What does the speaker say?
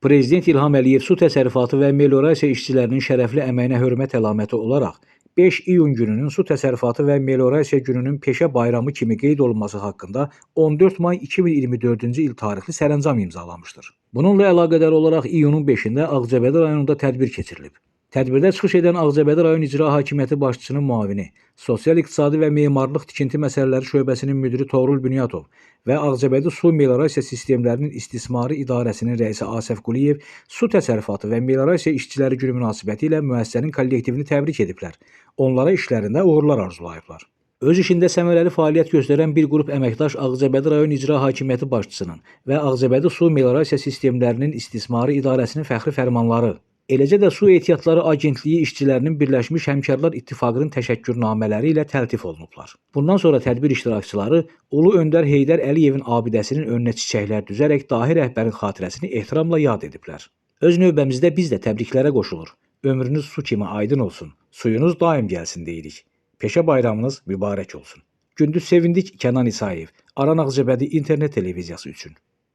Prezident İlham Əliyev su təsərrüfatı və meliorasiya işçilərinin şərəfli əməyinə hörmət əlaməti olaraq 5 iyun gününün su təsərrüfatı və meliorasiya gününün peşə bayramı kimi qeyd olunması haqqında 14 may 2024-cü il tarixli sərəncam imzalamışdır. Bununla əlaqədar olaraq iyunun 5-də Ağcabədi rayonunda tədbir keçirilib. Tədbirdə çıxış edən Ağcabədi rayon İcra Hakimiyyəti başçısının müavini, sosial-iqtisadi və memarlıq tikinti məsələləri şöbəsinin müdiri Toğrul Bünyatov və Ağcabədi Su Meliorasiya Sistemlərinin İstismarı İdarəsinin rəisi Asəf Quliyev su təsərrüfatı və meliorasiya işçiləri günü münasibətilə müəssisənin kollektivini təbrik ediblər. Onlara işlərində uğurlar arzulayıblar. Öz işində səmərəli fəaliyyət göstərən bir qrup əməkdaş Ağcabədi rayon İcra Hakimiyyəti başçısının və Ağcabədi Su Meliorasiya Sistemlərinin İstismarı İdarəsinin fəxri fərmanları, eləcə də Su Ehtiyatları Agentliyi işçilərinin Birləşmiş Həmkarlar İttifaqının təşəkkürnamələri ilə təltif olunublar. Bundan sonra tədbir iştirakçıları Ulu Öndər Heydər Əliyevin abidəsinin önünə çiçəklər düzərək dahi rəhbərin xatirəsini ehtiramla yad ediblər. Öz növbəmizdə biz də təbriklərə qoşulur. Ömrünüz su kimi aydın olsun, suyunuz daim gəlsin deyirik. Peşə bayramınız mübarək olsun. Gündüz sevindik Kənan İsayev, Aran Ağcabədi internet televiziyası üçün.